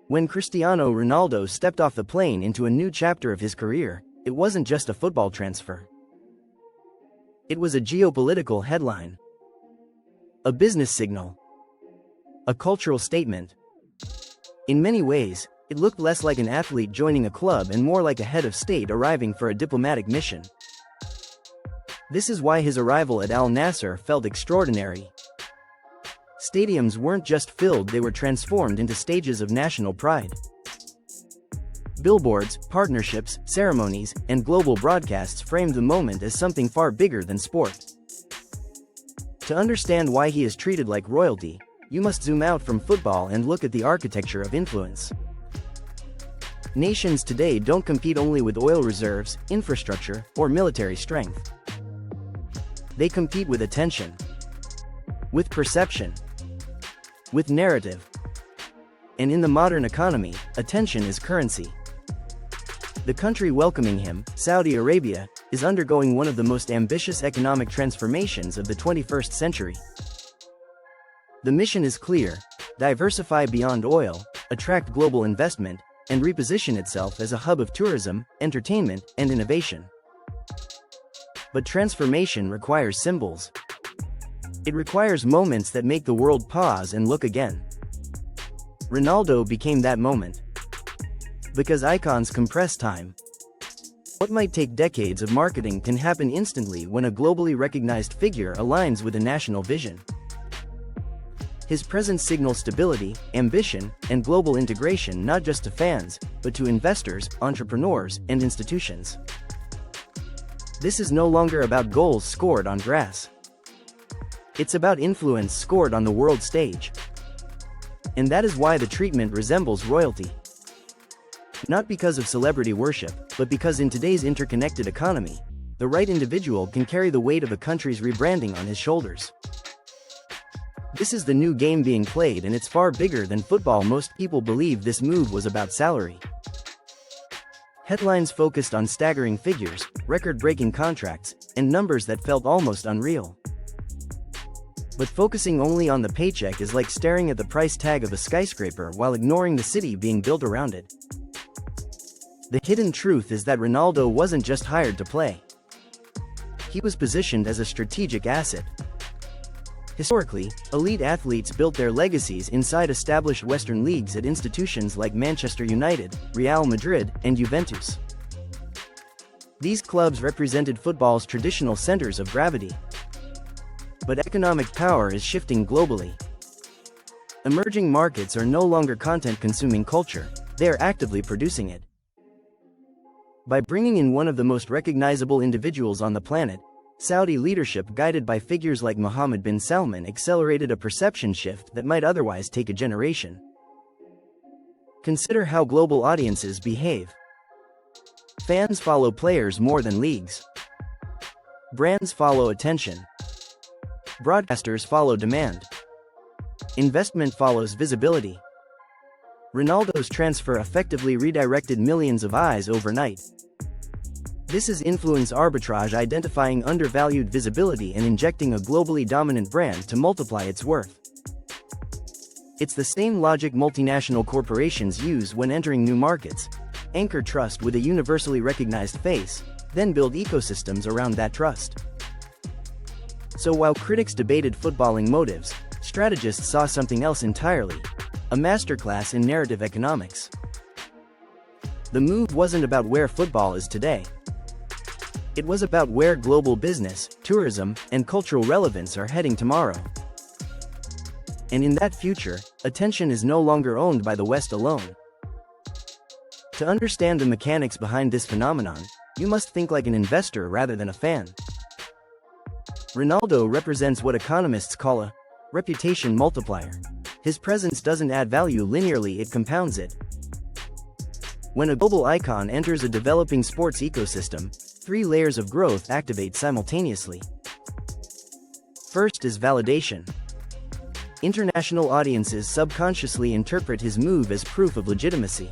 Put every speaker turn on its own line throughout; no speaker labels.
When Cristiano Ronaldo stepped off the plane into a new chapter of his career, it wasn't just a football transfer. It was a geopolitical headline, a business signal, a cultural statement. In many ways, it looked less like an athlete joining a club and more like a head of state arriving for a diplomatic mission. This is why his arrival at Al Nassr felt extraordinary. Stadiums weren't just filled, they were transformed into stages of national pride. Billboards, partnerships, ceremonies, and global broadcasts framed the moment as something far bigger than sport. To understand why he is treated like royalty, you must zoom out from football and look at the architecture of influence. Nations today don't compete only with oil reserves, infrastructure, or military strength. They compete with attention, with perception, with narrative. And in the modern economy, attention is currency. The country welcoming him, Saudi Arabia, is undergoing one of the most ambitious economic transformations of the 21st century. The mission is clear: diversify beyond oil, attract global investment, and reposition itself as a hub of tourism, entertainment, and innovation. But transformation requires symbols. It requires moments that make the world pause and look again. Ronaldo became that moment. Because icons compress time. What might take decades of marketing can happen instantly when a globally recognized figure aligns with a national vision. His presence signals stability, ambition, and global integration not just to fans, but to investors, entrepreneurs, and institutions. This is no longer about goals scored on grass. It's about influence scored on the world stage. And that is why the treatment resembles royalty. Not because of celebrity worship, but because in today's interconnected economy, the right individual can carry the weight of a country's rebranding on his shoulders. This is the new game being played, and it's far bigger than football. Most people believe this move was about salary. Headlines focused on staggering figures, record-breaking contracts, and numbers that felt almost unreal. But focusing only on the paycheck is like staring at the price tag of a skyscraper while ignoring the city being built around it. The hidden truth is that Ronaldo wasn't just hired to play. He was positioned as a strategic asset. Historically, elite athletes built their legacies inside established Western leagues at institutions like Manchester United, Real Madrid, and Juventus. These clubs represented football's traditional centers of gravity. But economic power is shifting globally. Emerging markets are no longer content-consuming culture, they are actively producing it. By bringing in one of the most recognizable individuals on the planet, Saudi leadership, guided by figures like Mohammed bin Salman, accelerated a perception shift that might otherwise take a generation. Consider how global audiences behave. Fans follow players more than leagues. Brands follow attention. Broadcasters follow demand. Investment follows visibility. Ronaldo's transfer effectively redirected millions of eyes overnight. This is influence arbitrage, identifying undervalued visibility and injecting a globally dominant brand to multiply its worth. It's the same logic multinational corporations use when entering new markets: anchor trust with a universally recognized face, then build ecosystems around that trust. So while critics debated footballing motives, strategists saw something else entirely: a masterclass in narrative economics. The move wasn't about where football is today. It was about where global business, tourism, and cultural relevance are heading tomorrow. And in that future, attention is no longer owned by the West alone. To understand the mechanics behind this phenomenon, you must think like an investor rather than a fan. Ronaldo represents what economists call a reputation multiplier. His presence doesn't add value linearly, it compounds it. When a global icon enters a developing sports ecosystem, three layers of growth activate simultaneously. First is validation. International audiences subconsciously interpret his move as proof of legitimacy.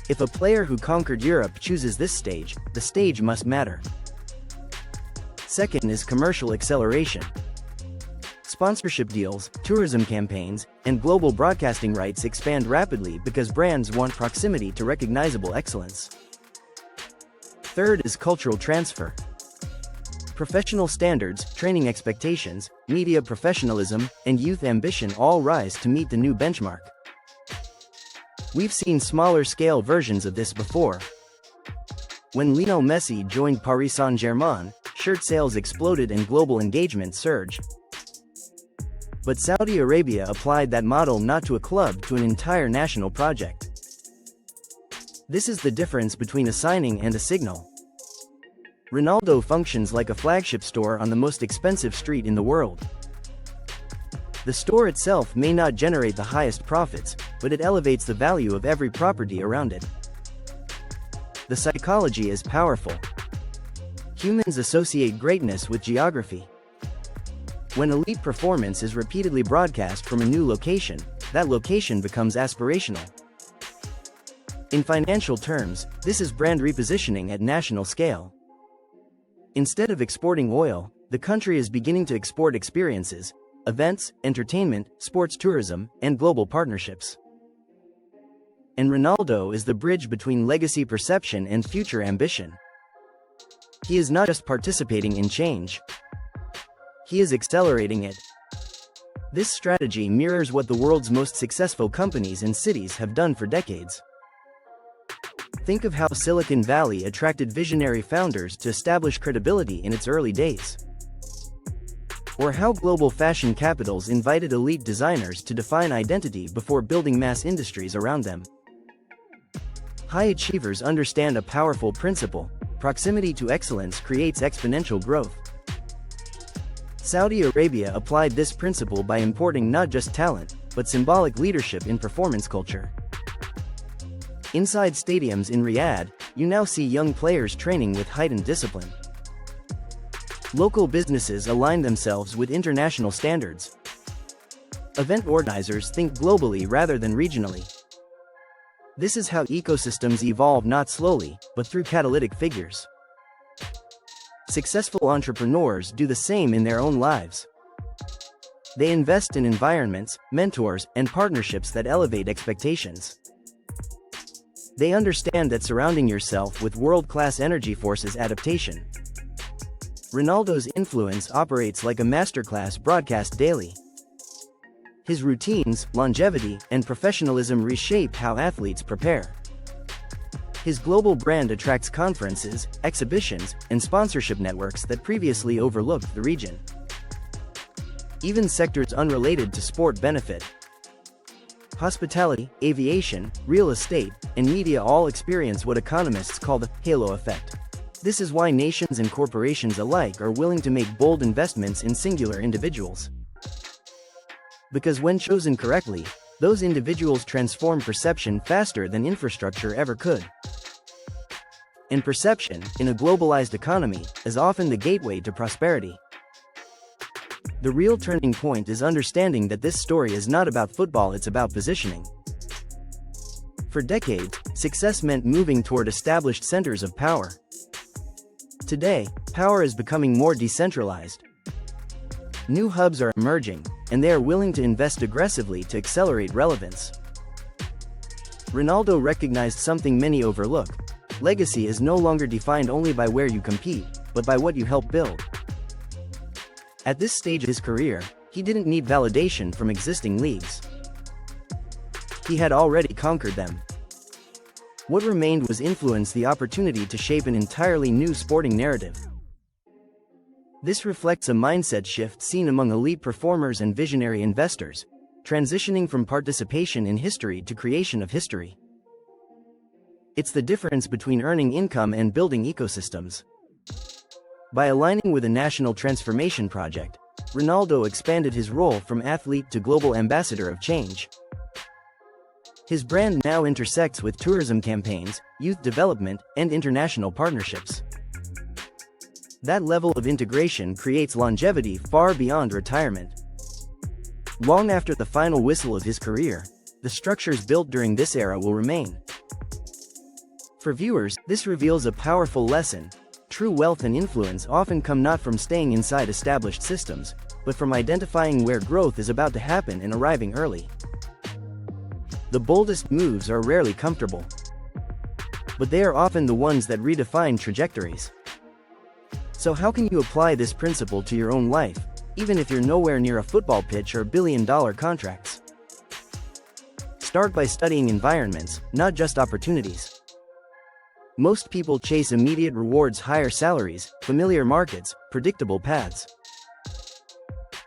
If a player who conquered Europe chooses this stage, the stage must matter. Second is commercial acceleration. Sponsorship deals, tourism campaigns, and global broadcasting rights expand rapidly because brands want proximity to recognizable excellence. Third is cultural transfer. Professional standards, training expectations, media professionalism, and youth ambition all rise to meet the new benchmark. We've seen smaller-scale versions of this before. When Lionel Messi joined Paris Saint-Germain, shirt sales exploded and global engagement surged. But Saudi Arabia applied that model not to a club, to an entire national project. This is the difference between a signing and a signal. Ronaldo functions like a flagship store on the most expensive street in the world. The store itself may not generate the highest profits, but it elevates the value of every property around it. The psychology is powerful. Humans associate greatness with geography. When elite performance is repeatedly broadcast from a new location, that location becomes aspirational. In financial terms, this is brand repositioning at national scale. Instead of exporting oil, the country is beginning to export experiences, events, entertainment, sports tourism, and global partnerships. And Ronaldo is the bridge between legacy perception and future ambition. He is not just participating in change. He is accelerating it. This strategy mirrors what the world's most successful companies and cities have done for decades. Think of how Silicon Valley attracted visionary founders to establish credibility in its early days. Or how global fashion capitals invited elite designers to define identity before building mass industries around them. High achievers understand a powerful principle: proximity to excellence creates exponential growth. Saudi Arabia applied this principle by importing not just talent, but symbolic leadership in performance culture. Inside stadiums in Riyadh, you now see young players training with heightened discipline. Local businesses align themselves with international standards. Event organizers think globally rather than regionally. This is how ecosystems evolve, not slowly, but through catalytic figures. Successful entrepreneurs do the same in their own lives. They invest in environments, mentors, and partnerships that elevate expectations. They understand that surrounding yourself with world-class energy forces adaptation. Ronaldo's influence operates like a masterclass broadcast daily. His routines, longevity, and professionalism reshape how athletes prepare. His global brand attracts conferences, exhibitions, and sponsorship networks that previously overlooked the region. Even sectors unrelated to sport benefit. Hospitality, aviation, real estate, and media all experience what economists call the halo effect. This is why nations and corporations alike are willing to make bold investments in singular individuals. Because when chosen correctly, those individuals transform perception faster than infrastructure ever could. And perception, in a globalized economy, is often the gateway to prosperity. The real turning point is understanding that this story is not about football, it's about positioning. For decades, success meant moving toward established centers of power. Today, power is becoming more decentralized. New hubs are emerging, and they are willing to invest aggressively to accelerate relevance. Ronaldo recognized something many overlook: legacy is no longer defined only by where you compete, but by what you help build. At this stage of his career, he didn't need validation from existing leagues. He had already conquered them. What remained was influence, the opportunity to shape an entirely new sporting narrative. This reflects a mindset shift seen among elite performers and visionary investors, transitioning from participation in history to creation of history. It's the difference between earning income and building ecosystems. By aligning with a national transformation project, Ronaldo expanded his role from athlete to global ambassador of change. His brand now intersects with tourism campaigns, youth development, and international partnerships. That level of integration creates longevity far beyond retirement. Long after the final whistle of his career, the structures built during this era will remain. For viewers, this reveals a powerful lesson: true wealth and influence often come not from staying inside established systems, but from identifying where growth is about to happen and arriving early. The boldest moves are rarely comfortable, but they are often the ones that redefine trajectories. So how can you apply this principle to your own life, even if you're nowhere near a football pitch or billion-dollar contracts? Start by studying environments, not just opportunities. Most people chase immediate rewards, higher salaries, familiar markets, predictable paths.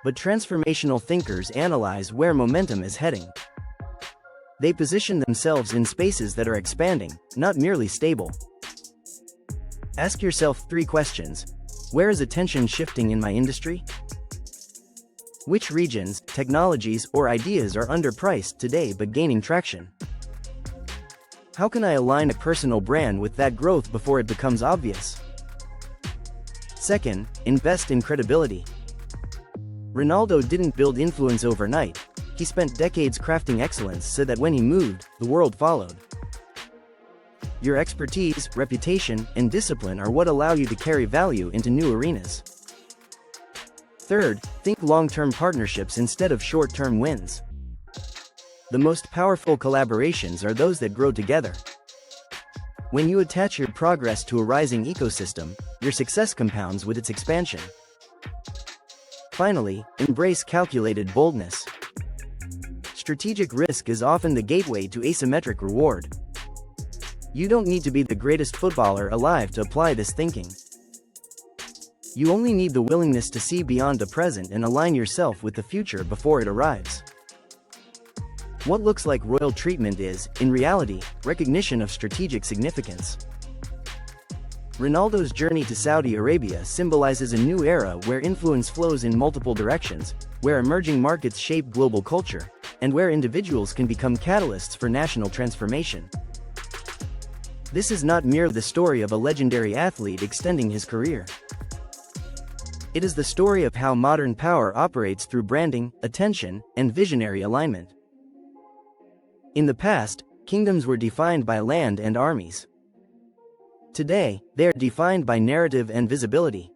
But transformational thinkers analyze where momentum is heading. They position themselves in spaces that are expanding, not merely stable. Ask yourself 3 questions. Where is attention shifting in my industry? Which regions, technologies, or ideas are underpriced today but gaining traction? How can I align a personal brand with that growth before it becomes obvious? Second, invest in credibility. Ronaldo didn't build influence overnight. He spent decades crafting excellence so that when he moved, the world followed. Your expertise, reputation, and discipline are what allow you to carry value into new arenas. Third, think long-term partnerships instead of short-term wins. The most powerful collaborations are those that grow together. When you attach your progress to a rising ecosystem, your success compounds with its expansion. Finally, embrace calculated boldness. Strategic risk is often the gateway to asymmetric reward. You don't need to be the greatest footballer alive to apply this thinking. You only need the willingness to see beyond the present and align yourself with the future before it arrives. What looks like royal treatment is, in reality, recognition of strategic significance. Ronaldo's journey to Saudi Arabia symbolizes a new era where influence flows in multiple directions, where emerging markets shape global culture, and where individuals can become catalysts for national transformation. This is not merely the story of a legendary athlete extending his career. It is the story of how modern power operates through branding, attention, and visionary alignment. In the past, kingdoms were defined by land and armies. Today, they are defined by narrative and visibility.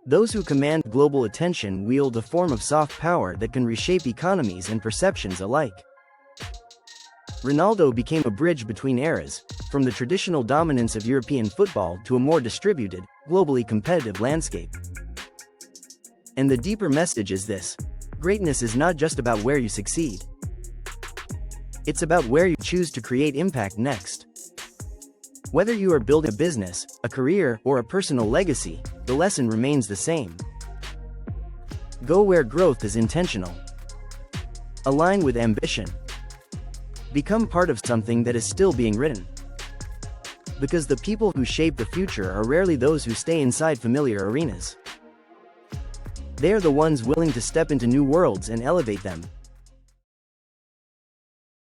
Those who command global attention wield a form of soft power that can reshape economies and perceptions alike. Ronaldo became a bridge between eras, from the traditional dominance of European football to a more distributed, globally competitive landscape. And the deeper message is this: greatness is not just about where you succeed. It's about where you choose to create impact next. Whether you are building a business, a career, or a personal legacy, the lesson remains the same. Go where growth is intentional. Align with ambition. Become part of something that is still being written. Because the people who shape the future are rarely those who stay inside familiar arenas. They are the ones willing to step into new worlds and elevate them.